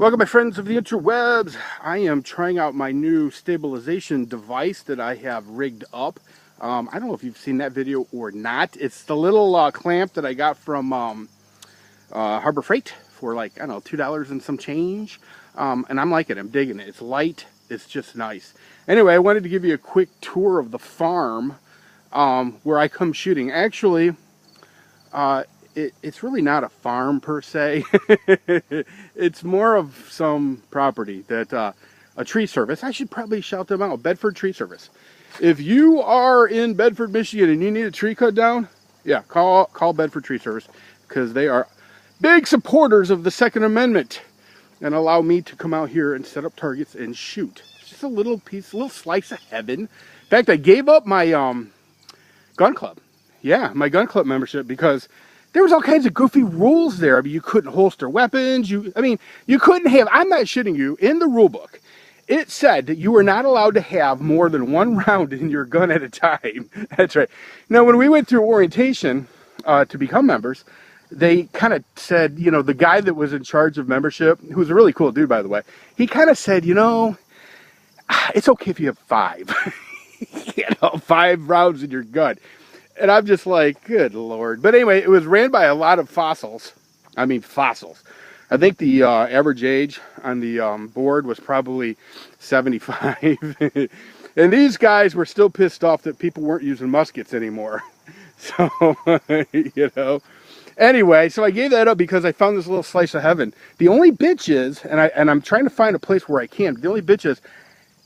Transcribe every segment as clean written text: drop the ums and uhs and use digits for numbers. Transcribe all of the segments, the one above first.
Welcome, my friends of the interwebs. I am trying out my new stabilization device that I have rigged up. I don't know if you've seen that video or not. It's the little clamp that I got from Harbor Freight for like, I don't know, $2 and some change. And I'm liking it. I'm digging it. It's light. It's just nice. Anyway, I wanted to give you a quick tour of the farm where I come shooting. Actually, it's really not a farm per se. It's more of some property that a tree service. I should probably shout them out. Bedford Tree Service. If you are in Bedford, Michigan and you need a tree cut down, yeah, call Bedford Tree Service, because they are big supporters of the Second Amendment and allow me to come out here and set up targets and shoot. It's just a little piece, a little slice of heaven. In fact, I gave up my gun club. Yeah, my gun club membership, because there was all kinds of goofy rules there. I mean, you couldn't holster weapons. You couldn't have, I'm not shitting you, in the rule book, it said that you were not allowed to have more than one round in your gun at a time. That's right. Now, when we went through orientation to become members, they kind of said, you know, the guy that was in charge of membership, who was a really cool dude, by the way, he kind of said, you know, it's okay if you have 5. 5 rounds in your gun. And I'm just like, good Lord. But anyway, it was ran by a lot of fossils. I mean, fossils. I think the average age on the board was probably 75. And these guys were still pissed off that people weren't using muskets anymore. So, you know. Anyway, so I gave that up because I found this little slice of heaven. The only bitch is, and I'm trying to find a place where I can, the only bitch is,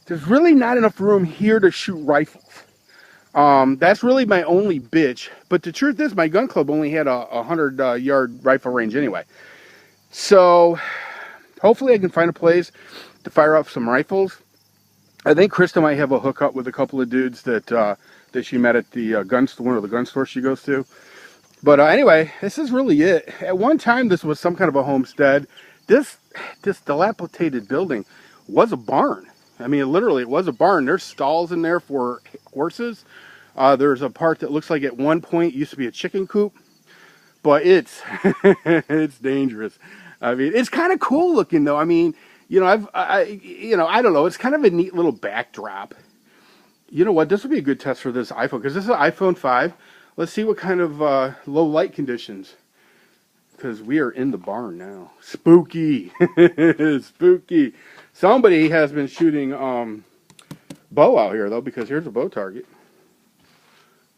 there's really not enough room here to shoot rifles. That's really my only bitch. But the truth is, my gun club only had a 100-yard rifle range anyway. So hopefully I can find a place to fire off some rifles. I think Krista might have a hookup with a couple of dudes that she met at the gun store, one of the gun stores she goes to. But anyway, this is really it. At one time, this was some kind of a homestead. This dilapidated building was a barn. I mean, literally, it was a barn. There's stalls in there for horses. There's a part that looks like at one point used to be a chicken coop, but it's it's dangerous. I mean, it's kind of cool looking though. I mean, you know, I don't know. It's kind of a neat little backdrop. You know what? This would be a good test for this iPhone, because this is an iPhone 5. Let's see what kind of low light conditions, because we are in the barn now. Spooky, spooky. Somebody has been shooting bow out here, though, because here's a bow target.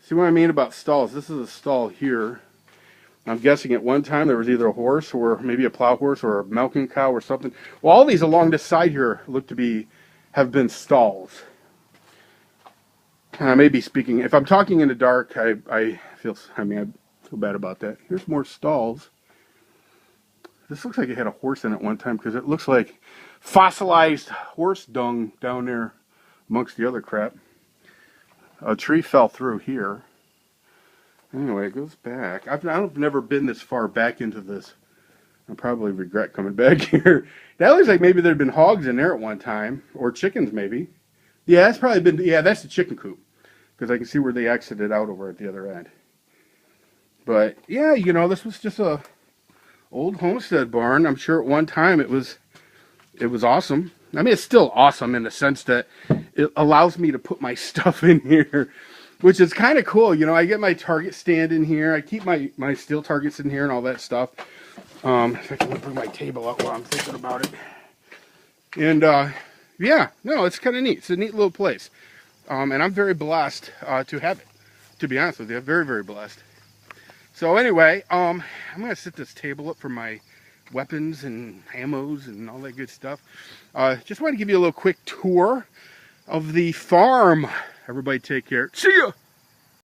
See what I mean about stalls? This is a stall here. I'm guessing at one time there was either a horse or maybe a plow horse or a milking cow or something. Well, all these along this side here look to have been stalls. And I may be speaking, if I'm talking in the dark, I feel bad about that. Here's more stalls. This looks like it had a horse in it one time, because it looks like fossilized horse dung down there amongst the other crap. A tree fell through here. Anyway, it goes back. I've never been this far back into this. I'll probably regret coming back here. That looks like maybe there'd been hogs in there at one time, or chickens maybe. Yeah, that's probably been, yeah, that's the chicken coop, because I can see where they exited out over at the other end. But yeah, you know, this was just a old homestead barn. I'm sure at one time it was awesome. I mean, it's still awesome in the sense that it allows me to put my stuff in here, which is kind of cool. You know, I get my target stand in here. I keep my steel targets in here and all that stuff. If I can bring my table up while I'm thinking about it. And yeah, no, it's kind of neat. It's a neat little place. And I'm very blessed to have it, to be honest with you. I'm very, very blessed. So anyway, I'm going to set this table up for my weapons and ammos and all that good stuff. Just want to give you a little quick tour of the farm. Everybody take care. See ya!